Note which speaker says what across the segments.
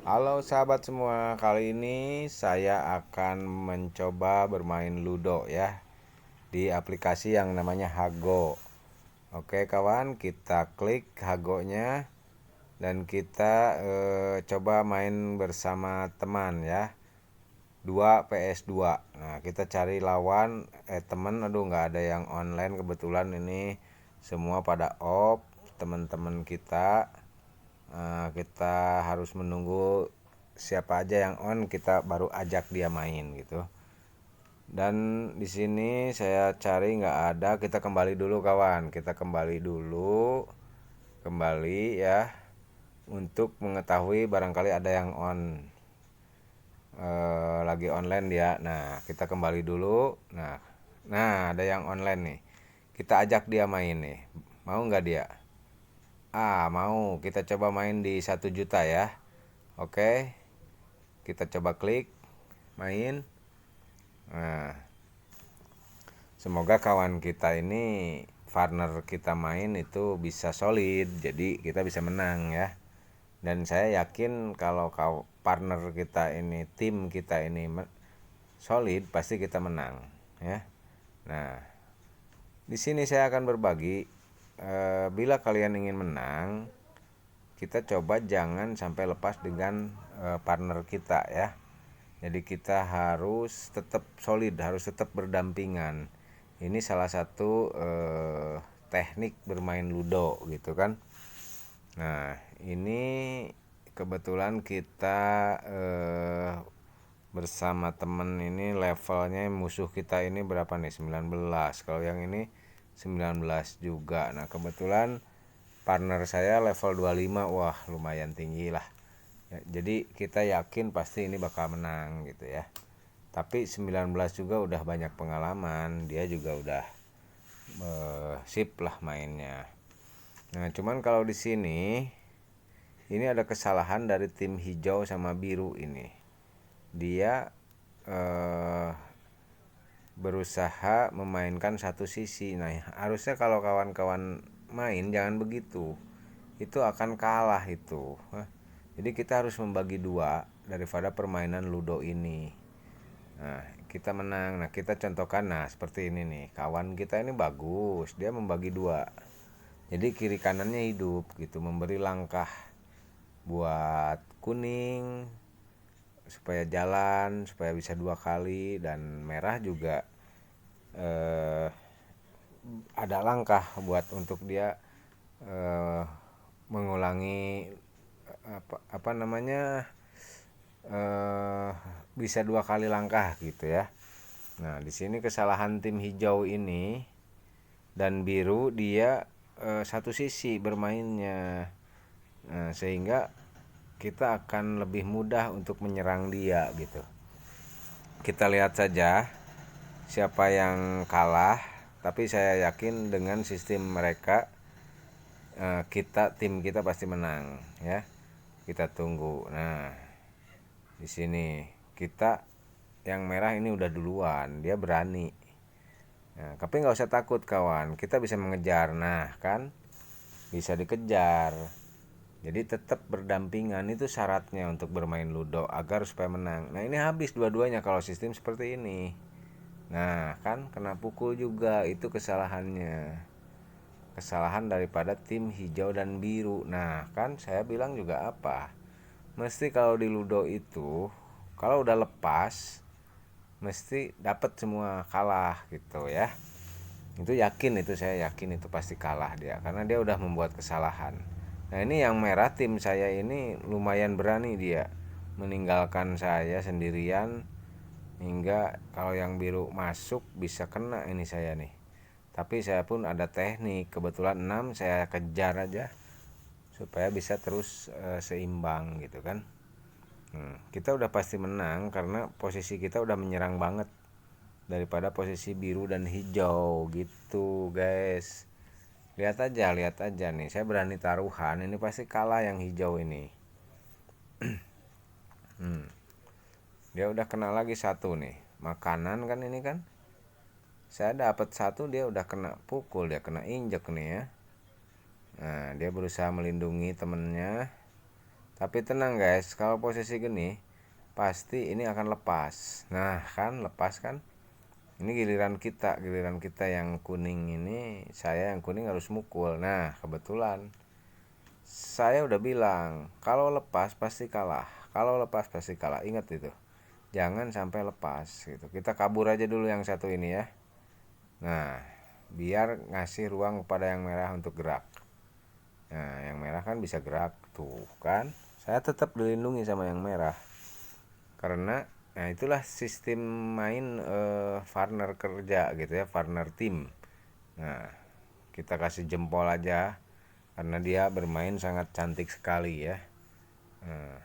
Speaker 1: Halo sahabat semua, kali ini saya akan mencoba bermain Ludo ya di aplikasi yang namanya Hago. Oke kawan, kita klik Hagonya dan kita coba main bersama teman ya. 2 vs 2. Nah, kita cari lawan teman, aduh nggak ada yang online kebetulan ini semua pada off teman-teman kita. Kita harus menunggu siapa aja yang on kita baru ajak dia main gitu. Dan di sini saya cari nggak ada, kita kembali dulu kawan, kita kembali dulu, kembali ya untuk mengetahui barangkali ada yang on lagi online dia. Nah kita kembali dulu. Nah ada yang online nih, kita ajak dia main nih, mau nggak dia? Mau. Kita coba main di 1 juta ya. Oke, kita coba klik main. Nah, semoga kawan kita ini partner kita main itu bisa solid, jadi kita bisa menang ya. Dan saya yakin kalau partner kita ini, tim kita ini solid, pasti kita menang ya. Nah, di sini saya akan berbagi, bila kalian ingin menang, kita coba jangan sampai lepas dengan partner kita ya. Jadi kita harus tetap solid, harus tetap berdampingan. Ini salah satu teknik bermain ludo gitu kan. Nah ini kebetulan kita bersama temen ini levelnya, musuh kita ini berapa nih, 19. Kalau yang ini 19 juga. Nah kebetulan partner saya level 25. Wah lumayan tinggi lah ya, jadi kita yakin pasti ini bakal menang gitu ya. Tapi 19 juga udah banyak pengalaman, dia juga udah sip lah mainnya. Nah cuman kalau di sini ini ada kesalahan dari tim hijau sama biru ini. Dia berusaha memainkan satu sisi. Nah harusnya kalau kawan-kawan main jangan begitu, itu akan kalah itu. Jadi kita harus membagi dua daripada permainan ludo ini. Nah kita menang. Nah kita contohkan, nah seperti ini nih, kawan kita ini bagus, dia membagi dua, jadi kiri kanannya hidup gitu, memberi langkah buat kuning supaya jalan, supaya bisa 2 kali, dan merah juga ada langkah buat untuk dia eh, mengulangi apa namanya, bisa 2 kali langkah gitu ya. Nah di sini kesalahan tim hijau ini dan biru, dia satu sisi bermainnya. Nah, sehingga kita akan lebih mudah untuk menyerang dia gitu. Kita lihat saja siapa yang kalah, tapi saya yakin dengan sistem mereka tim kita pasti menang ya. Kita tunggu. Nah di sini kita yang merah ini udah duluan, dia berani. Nah, tapi nggak usah takut kawan, kita bisa mengejar. Nah kan bisa dikejar. Jadi tetap berdampingan, itu syaratnya untuk bermain ludo agar supaya menang. Nah ini habis dua-duanya kalau sistem seperti ini. Nah kan kena pukul juga, itu kesalahannya. Kesalahan daripada tim hijau dan biru. Nah kan saya bilang juga apa, mesti kalau di ludo itu kalau udah lepas mesti dapat semua, kalah gitu ya. Itu yakin, itu saya yakin itu pasti kalah dia karena dia udah membuat kesalahan. Nah ini yang merah, tim saya ini lumayan berani, dia meninggalkan saya sendirian, hingga kalau yang biru masuk bisa kena ini saya nih. Tapi saya pun ada teknik, kebetulan 6 saya kejar aja supaya bisa terus seimbang gitu kan. Kita udah pasti menang karena posisi kita udah menyerang banget daripada posisi biru dan hijau gitu guys. Lihat aja nih, saya berani taruhan ini pasti kalah yang hijau ini. Dia udah kena lagi satu nih, makanan kan ini kan. Saya dapat satu, dia udah kena pukul, dia kena injek nih ya. Nah dia berusaha melindungi temennya, Tapi tenang guys, kalau posisi gini pasti ini akan lepas. Nah kan lepas kan, ini giliran kita yang kuning ini, saya yang kuning harus mukul. Nah kebetulan saya udah bilang kalau lepas pasti kalah, kalau lepas pasti kalah, ingat itu, jangan sampai lepas gitu. Kita kabur aja dulu yang satu ini ya. Nah biar ngasih ruang kepada yang merah untuk gerak. Nah yang merah kan bisa gerak tuh kan, saya tetap dilindungi sama yang merah karena nah itulah sistem main partner kerja gitu ya, partner tim. Nah kita kasih jempol aja karena dia bermain sangat cantik sekali ya. Nah,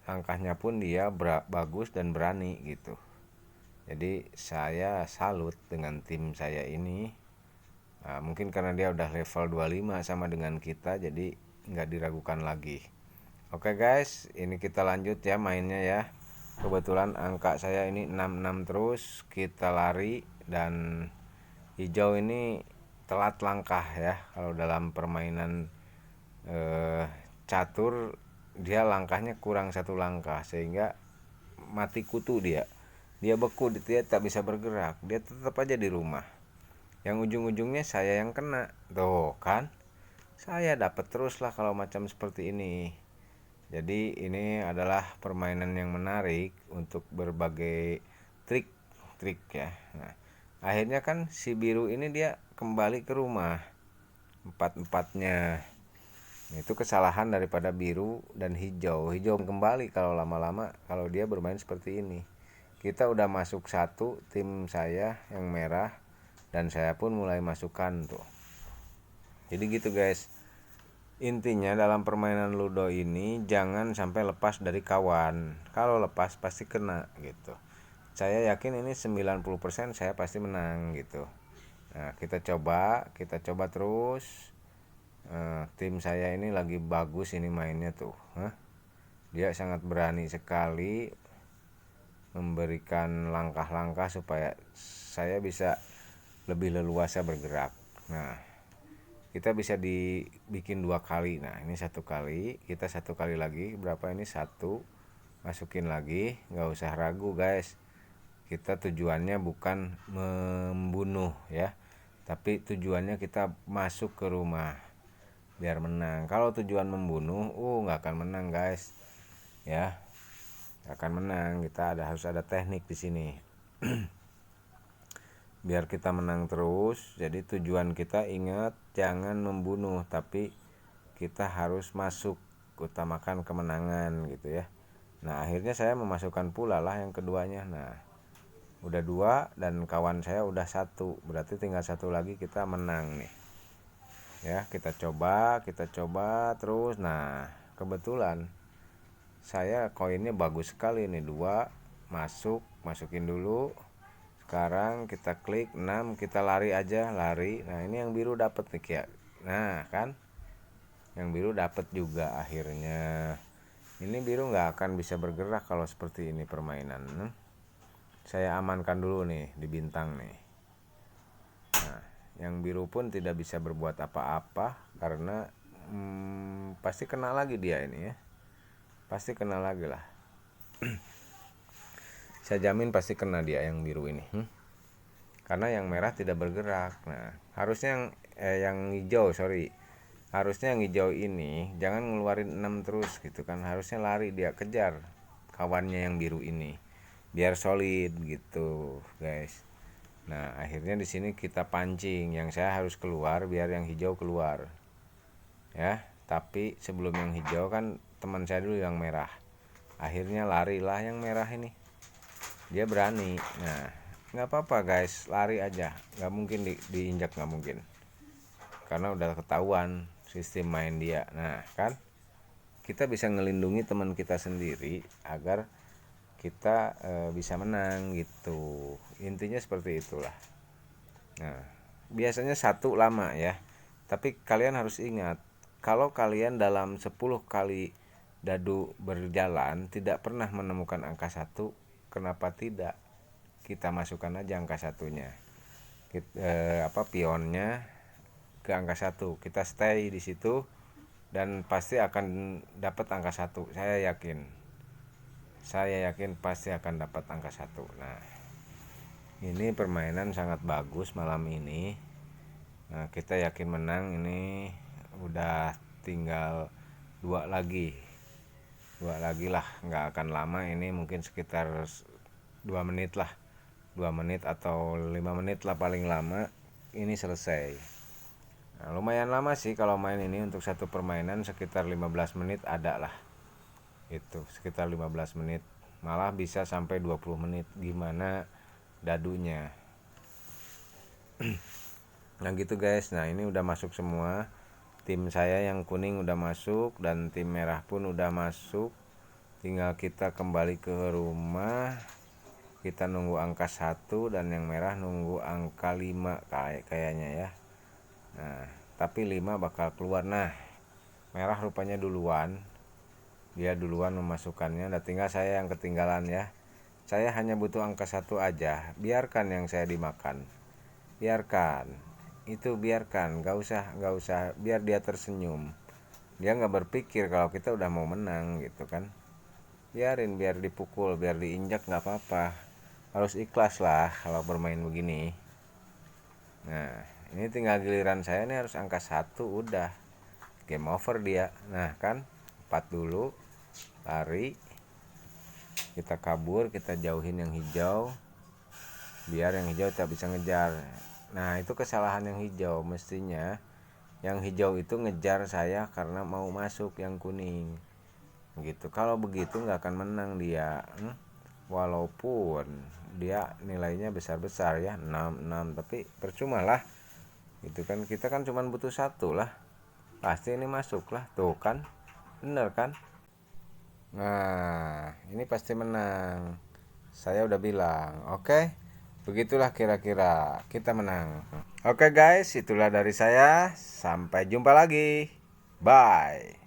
Speaker 1: langkahnya pun dia bagus dan berani gitu. Jadi saya salut dengan tim saya ini. Nah, mungkin karena dia udah level 25 sama dengan kita, jadi nggak diragukan lagi. Oke guys, ini kita lanjut ya mainnya ya. Kebetulan angka saya ini 66 terus, kita lari dan hijau ini telat langkah ya. Kalau dalam permainan eh, catur dia langkahnya kurang satu langkah sehingga mati kutu dia beku, dia tak bisa bergerak, dia tetap aja di rumah. Yang ujung-ujungnya saya yang kena tuh kan, saya dapat terus lah kalau macam seperti ini. Jadi ini adalah permainan yang menarik untuk berbagai trik ya. Nah, akhirnya kan si biru ini dia kembali ke rumah empat-empatnya. Itu kesalahan daripada biru dan hijau. Hijau kembali kalau lama-lama kalau dia bermain seperti ini. Kita udah masuk satu, tim saya yang merah dan saya pun mulai masukkan tuh. Jadi gitu guys. Intinya dalam permainan ludo ini jangan sampai lepas dari kawan. Kalau lepas pasti kena gitu. Saya yakin ini 90% saya pasti menang gitu. Nah, kita coba terus. Tim saya ini lagi bagus ini mainnya tuh. Dia sangat berani sekali memberikan langkah-langkah supaya saya bisa lebih leluasa bergerak. Nah, kita bisa dibikin 2 kali. Nah ini 1 kali, kita 1 kali lagi, berapa ini, 1, masukin lagi, nggak usah ragu guys. Kita tujuannya bukan membunuh ya, tapi tujuannya kita masuk ke rumah biar menang. Kalau tujuan membunuh nggak akan menang guys ya, nggak akan menang. Kita harus ada teknik di sini biar kita menang terus. Jadi tujuan kita ingat jangan membunuh, tapi kita harus masuk, utamakan kemenangan gitu ya. Nah akhirnya saya memasukkan pula lah yang keduanya. Nah udah 2 dan kawan saya udah 1, berarti tinggal 1 lagi kita menang nih ya. Kita coba terus. Nah kebetulan saya koinnya bagus sekali nih, 2 masukin dulu. Sekarang kita klik 6, kita lari aja, lari. Nah ini yang biru dapat nih ya. Nah kan yang biru dapat juga akhirnya. Ini biru nggak akan bisa bergerak kalau seperti ini permainan. Saya amankan dulu nih di bintang nih. Nah yang biru pun tidak bisa berbuat apa-apa karena pasti kena lagi dia ini ya, pasti kena lagi lah. Saya jamin pasti kena dia yang biru ini. Karena yang merah tidak bergerak. Nah harusnya yang hijau, harusnya yang hijau ini jangan ngeluarin 6 terus gitu kan, harusnya lari dia kejar kawannya yang biru ini biar solid gitu guys. Nah akhirnya di sini kita pancing, yang saya harus keluar biar yang hijau keluar ya. Tapi sebelum yang hijau kan teman saya dulu yang merah, akhirnya larilah yang merah ini, dia berani. Nah nggak apa-apa guys, lari aja, nggak mungkin diinjak, nggak mungkin karena udah ketahuan sistem main dia. Nah kan kita bisa ngelindungi teman kita sendiri agar kita bisa menang gitu. Intinya seperti itulah. Nah biasanya 1 lama ya, tapi kalian harus ingat kalau kalian dalam 10 kali dadu berjalan tidak pernah menemukan angka 1, kenapa tidak kita masukkan aja angka 1-nya, pionnya ke angka 1, kita stay di situ dan pasti akan dapat angka 1. Saya yakin pasti akan dapat angka 1. Nah, ini permainan sangat bagus malam ini. Nah, kita yakin menang. Ini udah tinggal 2 lagi lah, nggak akan lama ini, mungkin sekitar 2 menit lah, 2 menit atau 5 menit lah paling lama ini selesai. Nah, lumayan lama sih kalau main ini, untuk satu permainan sekitar 15 menit ada lah, itu sekitar 15 menit, malah bisa sampai 20 menit gimana dadunya. Nah gitu guys. Nah ini udah masuk semua, tim saya yang kuning udah masuk dan tim merah pun udah masuk. Tinggal kita kembali ke rumah, kita nunggu angka 1 dan yang merah nunggu angka 5 kayaknya ya. Nah tapi 5 bakal keluar. Nah merah rupanya duluan, dia duluan memasukkannya, dan tinggal saya yang ketinggalan ya. Saya hanya butuh angka 1 aja, biarkan yang saya dimakan, biarkan gak usah, biar dia tersenyum. Dia nggak berpikir kalau kita udah mau menang gitu kan. Biarin, biar dipukul, biar diinjak, nggak apa-apa, harus ikhlas lah kalau bermain begini. Nah ini tinggal giliran saya nih, harus angka 1, udah game over dia. Nah kan 4 dulu, lari, kita kabur, kita jauhin yang hijau biar yang hijau tak bisa ngejar. Nah itu kesalahan yang hijau, mestinya yang hijau itu ngejar saya karena mau masuk yang kuning gitu. Kalau begitu nggak akan menang dia. Walaupun dia nilainya besar-besar ya, 6, tapi percuma lah gitu kan. Kita kan cuma butuh 1 lah, pasti ini masuk lah, tuh kan, bener kan. Nah ini pasti menang, saya udah bilang. Oke, begitulah kira-kira kita menang. Oke guys, itulah dari saya, sampai jumpa lagi, bye.